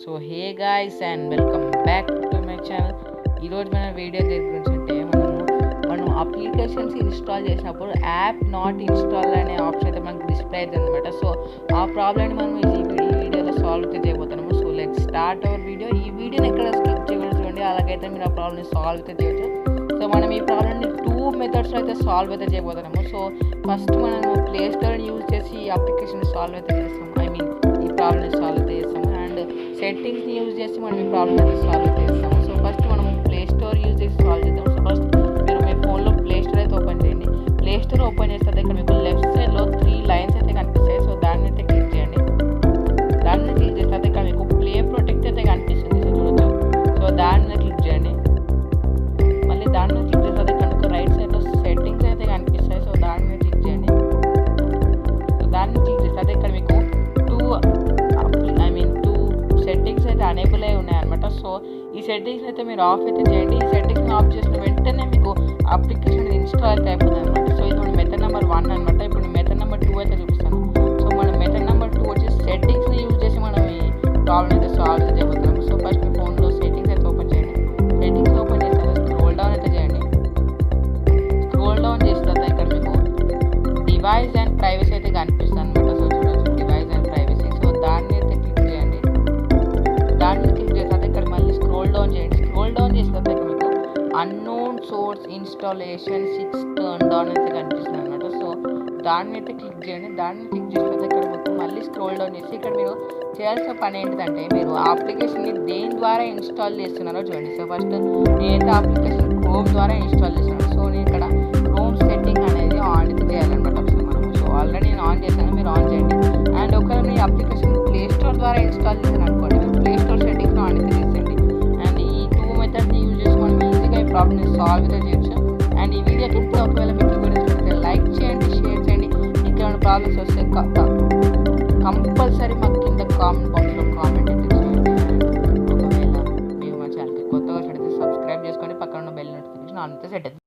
So hey guys and welcome back to my channel. ఈరోజు మన video దేని గురించి అంటే మనం అప్లికేషన్స్ ఇన్స్టాల్ చేసినప్పుడు యాప్ నాట్ ఇన్స్టాల్ అనే ఆప్షన్ అయితే మనకు డిస్ప్లే అవుతుంది అనమాట. సో ఆ ప్రాబ్లమ్ని మనం ఈ వీడియోలో సాల్వ్ అయితే చేయబోతున్నాము. So let start our video. ఈ వీడియోని ఎక్కడ స్కిప్ చేయకూడదు చూడండి, అలాగైతే మీరు ఆ ప్రాబ్లమ్ని సాల్వ్ అయితే చేయొచ్చు. సో మనం ఈ ప్రాబ్లమ్ని 2 మెథడ్స్లో అయితే సాల్వ్ అయితే చేయబోతున్నాము. సో ఫస్ట్ మనం ప్లే స్టోర్ని యూజ్ చేసి ఈ అప్లికేషన్ సాల్వ్ అయితే చేస్తాము, ఈ ప్రాబ్లమ్ని సాల్వ్ అయితే చేస్తాము. అండ్ సెట్టింగ్స్ని యూజ్ చేసి మనం ఈ ప్రాబ్లమ్ అయితే సాల్వ్ అయితే చేస్తాము. సో ఫస్ట్ మనం ప్లే స్టోర్ యూజ్ చేసి సాల్వ్ చేద్దాం. సో ఫస్ట్ మీరు మీ ఫోన్లో ప్లే స్టోర్ అయితే ఓపెన్ చేయండి. ప్లే స్టోర్ ఓపెన్ చేస్తే ఇక్కడ మీకు లెఫ్ట్ సైడ్లో 3 లైన్స్ అయితే కనిపిస్తాయి. సో దాన్ని అయితే క్లిక్ చేయండి. దాన్ని క్లిక్ చేస్తే ఇక్కడ మీకు ప్లే ప్రొటెక్ట్ అయితే కనిపిస్తుంది. సో చూడొచ్చు. సో దాన్ని క్లిక్ చేయండి. మళ్ళీ దాన్ని క్లిక్ చేస్తే ఇక్కడ మీకు రైట్ సైడ్లో సెట్టింగ్స్ అయితే కనిపిస్తాయి. సో దాన్ని క్లిక్ చేయండి. సో దాన్ని క్లిక్ చేస్తే ఇక్కడ మీకు టూ సెట్టింగ్స్ అయితే అనేబుల్ అయి ఉన్నాయన్నమాట. సో ఈ సెట్టింగ్స్ అయితే మీరు ఆఫ్ అయితే చేయండి. ఈ సెట్టింగ్స్ని ఆఫ్ చేసిన వెంటనే మీకు అప్లికేషన్ ఇన్స్టాల్ అయితే అయిపోతుంది అనమాట. సో ఇది మన మెథడ్ నెంబర్ 1 అనమాట. ఇప్పుడు మెథడ్ నెంబర్ 2 అయితే చూపిస్తాను. సో మన మెథడ్ నెంబర్ 2 వచ్చి సెట్టింగ్స్ని యూజ్ చేసి మనం ఈ ప్రాబ్లమ్ అయితే సాల్వ్ అయితే చేయబోతున్నాము. సో ఫస్ట్ మీ ఫోన్లో సెట్టింగ్స్ అయితే ఓపెన్ చేయండి. సెట్టింగ్స్ ఓపెన్ చేసిన స్క్రోల్ డౌన్ అయితే చేయండి. స్క్రోల్ డౌన్ చేసిన తర్వాత ఇక్కడ మీకు డివైస్ అండ్ ప్రైవసీ అయితే కనిపిస్తుంది అనమాట. సో చూడొచ్చు, డివైస్ అండ్ ప్రైవసీ. సో దాన్ని అయితే క్లిక్ చేయండి. దాన్ని క్లిక్ చేస్తే ఇక్కడ మళ్ళీ స్క్రోల్ డౌన్ చేయండి. స్క్రోల్ డౌన్ చేసిన తర్వాత ఇక్కడ మీకు unknown source installation 6 turn on అయితే కనిపిస్తుంది అనమాట. సో దాన్ని అయితే క్లిక్ చేయండి. దాన్ని క్లిక్ చేసిన ఇక్కడ మీకు మళ్ళీ స్క్రోల్ డౌన్ చేసి ఇక్కడ మీరు చేయాల్సిన పని ఏంటిదంటే మీరు ఆ అప్లికేషన్ని దేని ద్వారా ఇన్స్టాల్ చేస్తున్నారో చూడండి. సో ఫస్ట్ నేనైతే అప్లికేషన్ క్రోమ్ ద్వారా ఇన్స్టాల్ చేస్తున్నాను. సో నేను ఇక్కడ క్రోమ్ సెట్టింగ్ అనేది ఆన్ అయితే చేయాలన్నమాట. సో ఆల్రెడీ నేను ఆన్ చేశాను, మీరు ఆన్ చేయండి. అండ్ ఒకవేళ మీ అప్లికేషన్ ప్లే స్టోర్ ద్వారా ఇన్స్టాల్ చేశాను అనుకోండి, మీరు ప్లే స్టోర్ సెట్టింగ్స్ ఆన్ అయితే చేసేయండి. అండ్ ఈ 2 మెథడ్స్ని యూజ్ చేసి మనం ఈజీగా ఈ ప్రాబ్లమ్ని సాల్వ్ అయితే చేయొచ్చు. అండ్ ఈ వీడియో కింద ఒకవేళ మీకు వీడియో చూస్తే లైక్ చేయండి, షేర్ చేయండి. ఇంకేమైనా ప్రాబ్లమ్స్ వస్తే కంపల్సరీ మాకు కింద కామెంట్ బాక్స్లో కామెంట్ అయితే చేయండి. ఒకవేళ మీరు మా ఛానల్కి కొత్తగా చూడితే సబ్స్క్రైబ్ చేసుకోండి. పక్కన ఉన్న బెల్ నోటిఫికేషన్ ఆన్ అయితే సెట్ అవుతుంది.